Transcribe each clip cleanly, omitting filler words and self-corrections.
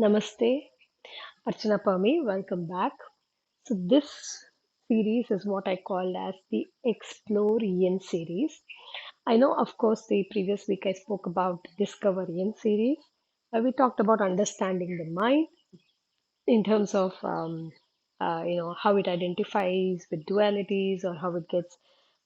Namaste, Archana Pami, welcome back. So, this series is what I call as the Explore Yin series. I know, of course, the previous week I spoke about Discover Yin series, where we talked about understanding the mind in terms of, how it identifies with dualities or how it gets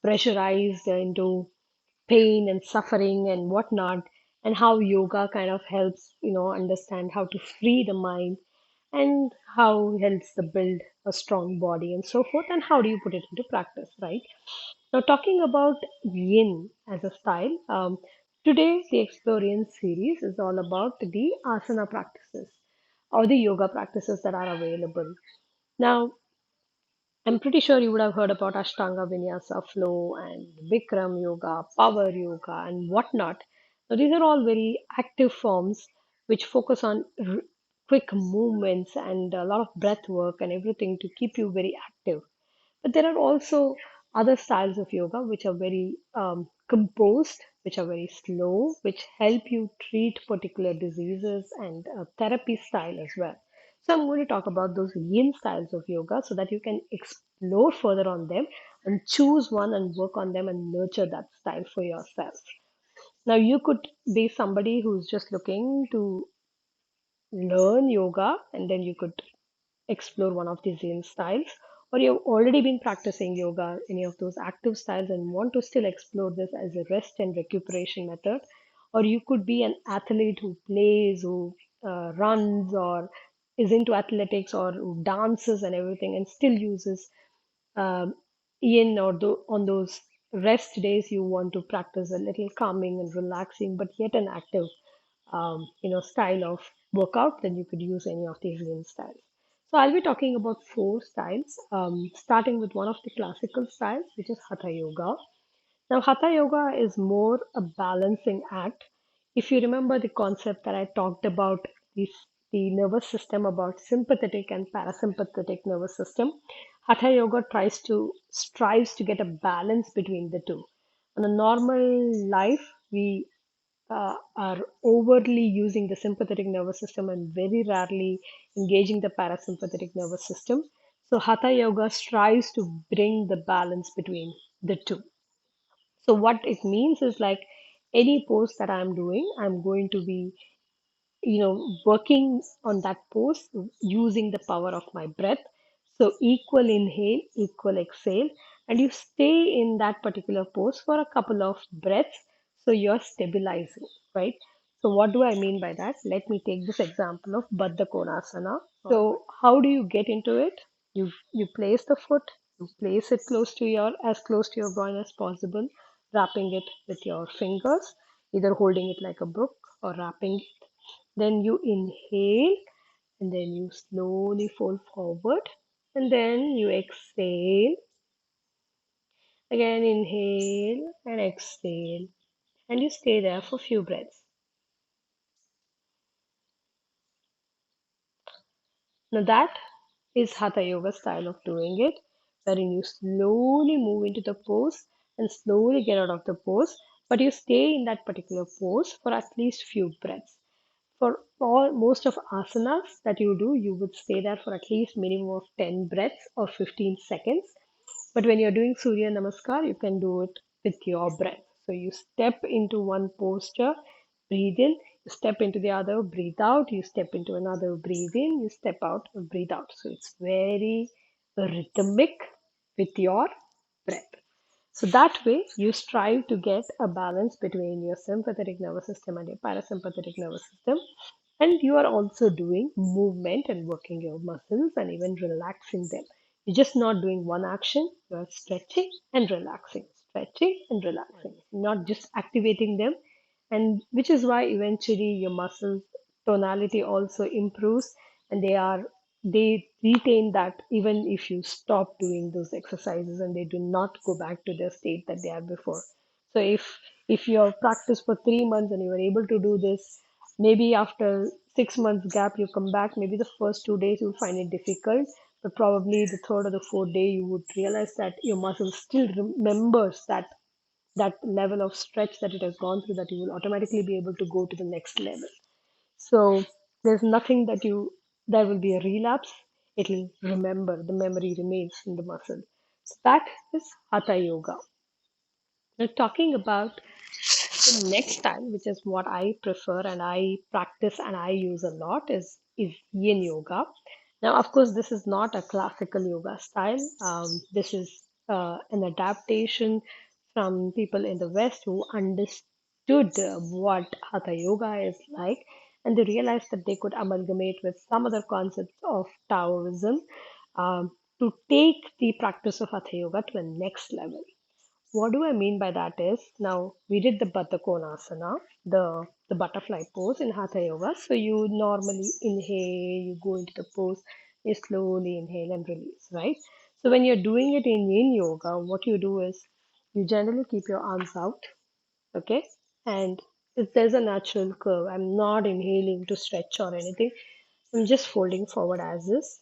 pressurized into pain and suffering and whatnot, and how yoga kind of helps understand how to free the mind and how helps the build a strong body and so forth, and how do you put it into practice, right? Now, talking about yin as a style, today the Explore Yin series is all about the asana practices or the yoga practices that are available. Now, I'm pretty sure you would have heard about Ashtanga Vinyasa flow and Bikram yoga, power yoga, and whatnot. Now, these are all very active forms which focus on quick movements and a lot of breath work and everything to keep you very active. But there are also other styles of yoga which are very composed, which are very slow, which help you treat particular diseases and therapy style as well. So I'm going to talk about those yin styles of yoga so that you can explore further on them and choose one and work on them and nurture that style for yourself. Now you could be somebody who's just looking to learn yoga and then you could explore one of these Zen styles, or you've already been practicing yoga, any of those active styles, and want to still explore this as a rest and recuperation method, or you could be an athlete who plays, who runs, or is into athletics, or who dances and everything, and still uses um, yin, or on those rest days you want to practice a little calming and relaxing, but yet an active style of workout, then you could use any of these yin styles. So I'll be talking about four styles, starting with one of the classical styles, which is Hatha Yoga. Now, Hatha Yoga is more a balancing act. If you remember the concept that I talked about, this, the nervous system, about sympathetic and parasympathetic nervous system, Hatha Yoga strives to get a balance between the two. In a normal life, we are overly using the sympathetic nervous system and very rarely engaging the parasympathetic nervous system. So, Hatha Yoga strives to bring the balance between the two. So, what it means is like any pose that I'm doing, I'm going to be, working on that pose using the power of my breath. So, equal inhale, equal exhale, and you stay in that particular pose for a couple of breaths. So, you're stabilizing, right? So, what do I mean by that? Let me take this example of Baddha Konasana. So, how do you get into it? You place the foot, you place it close to your groin as possible, wrapping it with your fingers, either holding it like a book or wrapping it. Then you inhale and then you slowly fold forward and then you exhale. Again, inhale and exhale, and you stay there for a few breaths. Now, that is Hatha Yoga style of doing it, wherein you slowly move into the pose and slowly get out of the pose, but you stay in that particular pose for at least few breaths. For all most of asanas that you do, you would stay there for at least minimum of 10 breaths or 15 seconds. But when you're doing Surya Namaskar, you can do it with your breath. So you step into one posture, breathe in, you step into the other, breathe out, you step into another, breathe in, you step out, breathe out. So it's very rhythmic with your breath. So that way, you strive to get a balance between your sympathetic nervous system and your parasympathetic nervous system. And you are also doing movement and working your muscles and even relaxing them. You're just not doing one action, you're stretching and relaxing, not just activating them. And which is why eventually your muscles tonality also improves and they retain that even if you stop doing those exercises and they do not go back to the state that they are before. So if you have practiced for 3 months and you were able to do this, maybe after 6 months gap you come back, maybe the first 2 days you'll find it difficult, but probably the third or the fourth day you would realize that your muscle still remembers that level of stretch that it has gone through, that you will automatically be able to go to the next level. So There's nothing that there will be a relapse. It'll remember, the memory remains in the muscle. So that is Hatha Yoga. Now, talking about the next style, which is what I prefer and I practice and I use a lot, is Yin Yoga. Now, of course, this is not a classical yoga style. This is an adaptation from people in the West who understood what Hatha Yoga is like, and they realized that they could amalgamate with some other concepts of Taoism to take the practice of Hatha Yoga to a next level. What do I mean by that is, now we did the Baddha Konasana, the butterfly pose in Hatha Yoga. So you normally inhale, you go into the pose, you slowly inhale and release, right? So when you're doing it in Yin Yoga, what you do is you generally keep your arms out, okay? And if there's a natural curve, I'm not inhaling to stretch or anything. I'm just folding forward as is.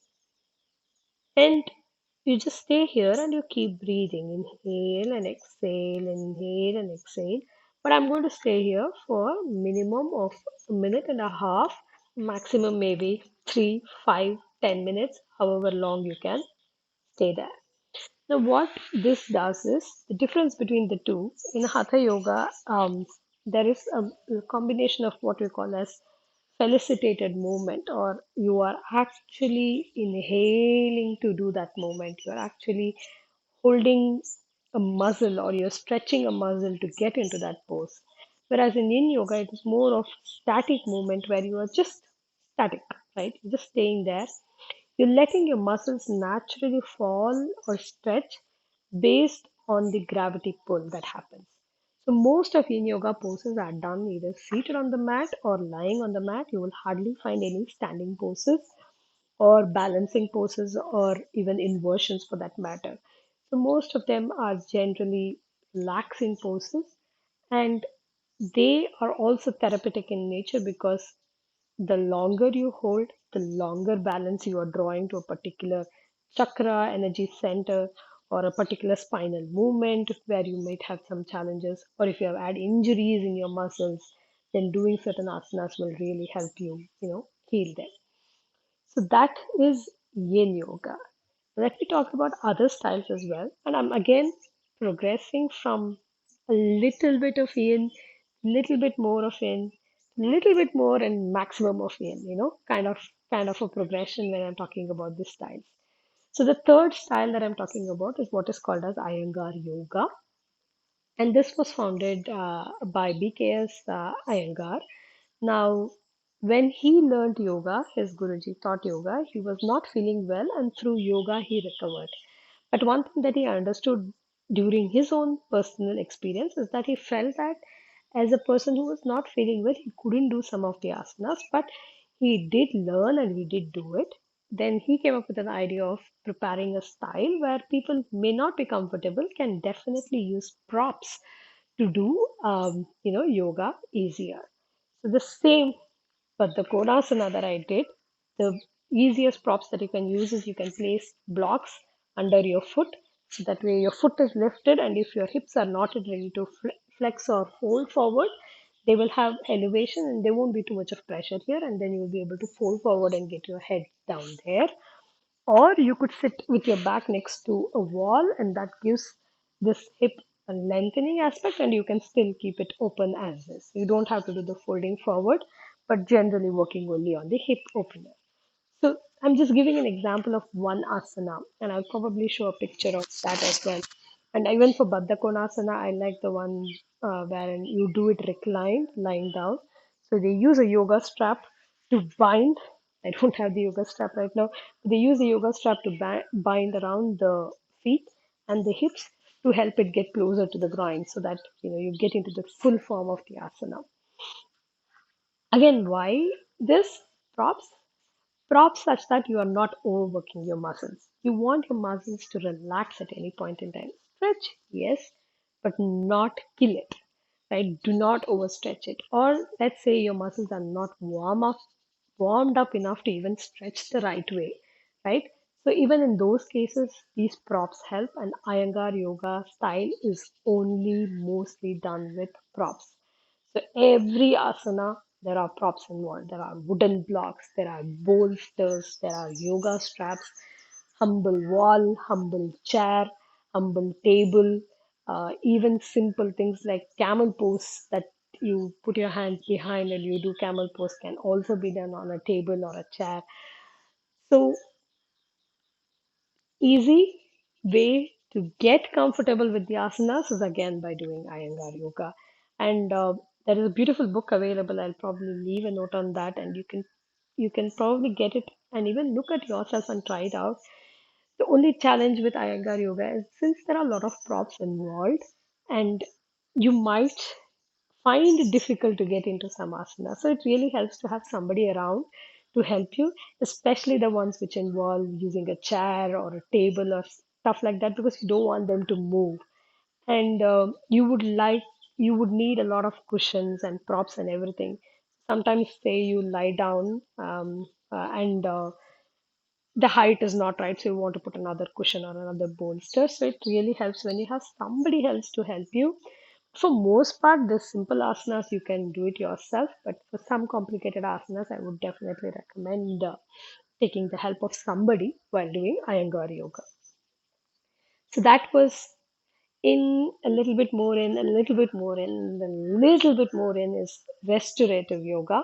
And you just stay here and you keep breathing. Inhale and exhale, inhale and exhale. But I'm going to stay here for minimum of a minute and a half, maximum maybe 3, 5, 10 minutes, however long you can stay there. Now, what this does is the difference between the two. In Hatha Yoga, there is a combination of what we call as felicitated movement, or you are actually inhaling to do that movement. You are actually holding a muscle or you're stretching a muscle to get into that pose. Whereas in Yin Yoga, it is more of static movement where you are just static, right? You're just staying there. You're letting your muscles naturally fall or stretch based on the gravity pull that happens. So most of Yin Yoga poses are done either seated on the mat or lying on the mat. You will hardly find any standing poses or balancing poses or even inversions for that matter. So most of them are generally relaxing poses, and they are also therapeutic in nature because the longer you hold, the longer balance you are drawing to a particular chakra, energy center, or a particular spinal movement where you might have some challenges, or if you have had injuries in your muscles, then doing certain asanas will really help you, heal them. So that is Yin Yoga. Let me talk about other styles as well. And I'm again progressing from a little bit of Yin, little bit more of Yin, little bit more and maximum of Yin, kind of a progression when I'm talking about these styles. So the third style that I'm talking about is what is called as Iyengar Yoga. And this was founded by BKS Iyengar. Now, when he learned yoga, his Guruji taught yoga, he was not feeling well, and through yoga, he recovered. But one thing that he understood during his own personal experience is that he felt that as a person who was not feeling well, he couldn't do some of the asanas, but he did learn and he did do it. Then he came up with an idea of preparing a style where people may not be comfortable, can definitely use props to do, yoga easier. So the same, but the Konasana that I did, the easiest props that you can use is you can place blocks under your foot. So that way your foot is lifted, and if your hips are not ready to flex or fold forward, they will have elevation and there won't be too much of pressure here, and then you will be able to fold forward and get your head down there. Or you could sit with your back next to a wall, and that gives this hip a lengthening aspect, and you can still keep it open as is. You don't have to do the folding forward, but generally working only on the hip opener. So I'm just giving an example of one asana, and I'll probably show a picture of that as well. And even for Baddha Konasana, I like the one wherein you do it reclined, lying down. So they use a yoga strap to bind. I don't have the yoga strap right now. But they use the yoga strap to bind around the feet and the hips to help it get closer to the groin, so that you get into the full form of the asana. Again, why this props? Props such that you are not overworking your muscles. You want your muscles to relax at any point in time. Stretch, yes, but not kill it, right? Do not overstretch it. Or let's say your muscles are not warmed up enough to even stretch the right way, right? So even in those cases, these props help, and Iyengar yoga style is only mostly done with props. So every asana There are props involved. There are wooden blocks. There are bolsters. There are yoga straps, humble wall, humble chair, humble table, even simple things like camel pose that you put your hands behind and you do camel pose can also be done on a table or a chair. So easy way to get comfortable with the asanas is again by doing Iyengar Yoga. And there is a beautiful book available. I'll probably leave a note on that, and you can probably get it and even look at yourself and try it out. The only challenge with Iyengar Yoga is since there are a lot of props involved, and you might find it difficult to get into samasana. So it really helps to have somebody around to help you, especially the ones which involve using a chair or a table or stuff like that, because you don't want them to move. And you would need a lot of cushions and props and everything. Sometimes say you lie down and the height is not right, so you want to put another cushion or another bolster. So it really helps when you have somebody else to help you. For most part, the simple asanas you can do it yourself, but for some complicated asanas, I would definitely recommend taking the help of somebody while doing Iyengar Yoga. So that was in a little bit more in, a little bit more in, and a little bit more in is restorative yoga.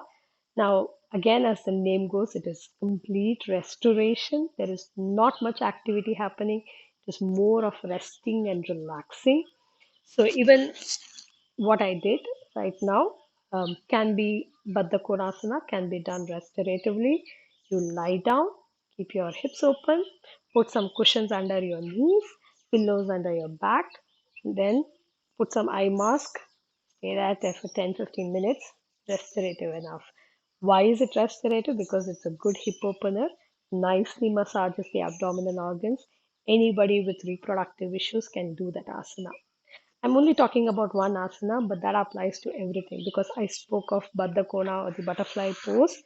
Now, again, as the name goes, it is complete restoration. There is not much activity happening. It is more of resting and relaxing. So even what I did right now can be Baddha Konasana, can be done restoratively. You lie down, keep your hips open, put some cushions under your knees, pillows under your back, then put some eye mask, stay there for 10-15 minutes, restorative enough. Why is it restorative? Because it's a good hip opener, nicely massages the abdominal organs. Anybody with reproductive issues can do that asana. I'm only talking about one asana, but that applies to everything because I spoke of Baddha Kona or the butterfly pose.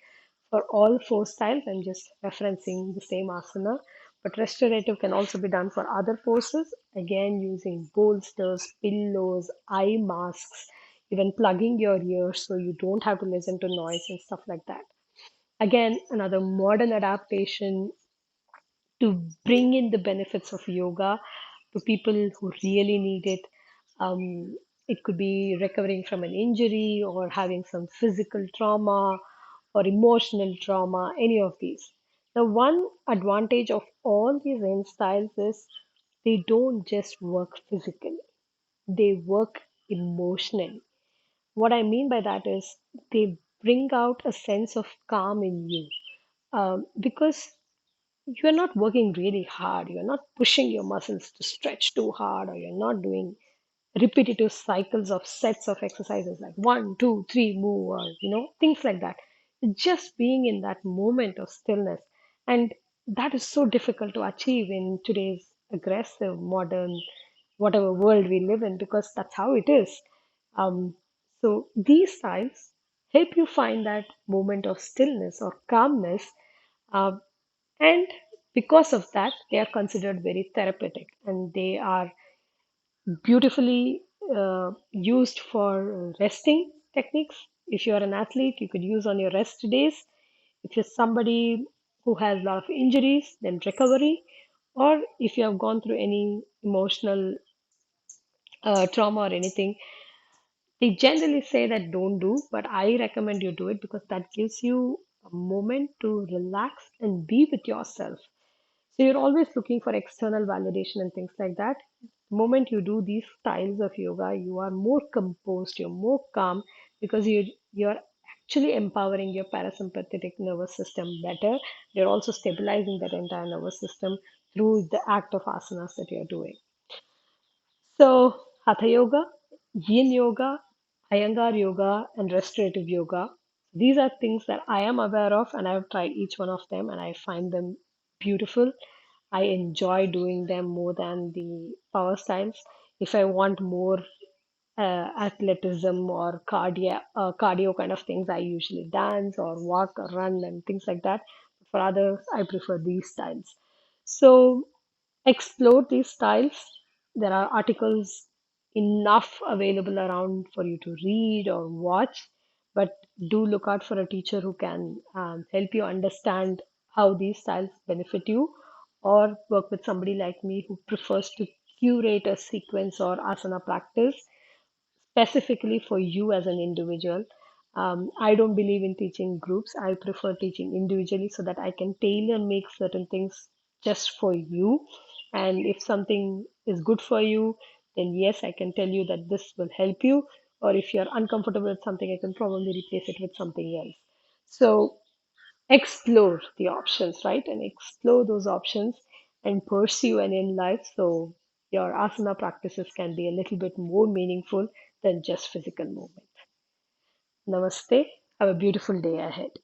For all four styles, I'm just referencing the same asana. But restorative can also be done for other poses, again using bolsters, pillows, eye masks, even plugging your ears so you don't have to listen to noise and stuff like that. Again, another modern adaptation to bring in the benefits of yoga to people who really need it. It could be recovering from an injury or having some physical trauma or emotional trauma, any of these. The one advantage of all these Zen styles is they don't just work physically, they work emotionally. What I mean by that is they bring out a sense of calm in you because you're not working really hard. You're not pushing your muscles to stretch too hard, or you're not doing repetitive cycles of sets of exercises like 1, 2, 3, move, or things like that. Just being in that moment of stillness. And that is so difficult to achieve in today's aggressive, modern, whatever world we live in, because that's how it is. So these styles help you find that moment of stillness or calmness. uh, and because of that, they are considered very therapeutic and they are beautifully used for resting techniques. If you are an athlete, you could use on your rest days. If you're somebody who has a lot of injuries, then recovery. Or if you have gone through any emotional trauma or anything, they generally say that don't do, but I recommend you do it because that gives you a moment to relax and be with yourself. So you're always looking for external validation and things like that. The moment you do these styles of yoga, you are more composed, you're more calm because you're actually empowering your parasympathetic nervous system better. You're also stabilizing that entire nervous system through the act of asanas that you're doing. So, Hatha Yoga, Yin Yoga, Iyengar Yoga, and Restorative Yoga. These are things that I am aware of, and I've tried each one of them, and I find them beautiful. I enjoy doing them more than the power styles. If I want more athleticism or cardio kind of things, I usually dance or walk or run and things like that. For others, I prefer these styles. So explore these styles. There are articles enough available around for you to read or watch, but do look out for a teacher who can help you understand how these styles benefit you, or work with somebody like me who prefers to curate a sequence or asana practice specifically for you as an individual. I don't believe in teaching groups. I prefer teaching individually so that I can tailor make certain things just for you. And if something is good for you, then yes, I can tell you that this will help you. Or if you're uncomfortable with something, I can probably replace it with something else. So explore the options, right? And explore those options and pursue an in life so your asana practices can be a little bit more meaningful than just physical movement. Namaste. Have a beautiful day ahead.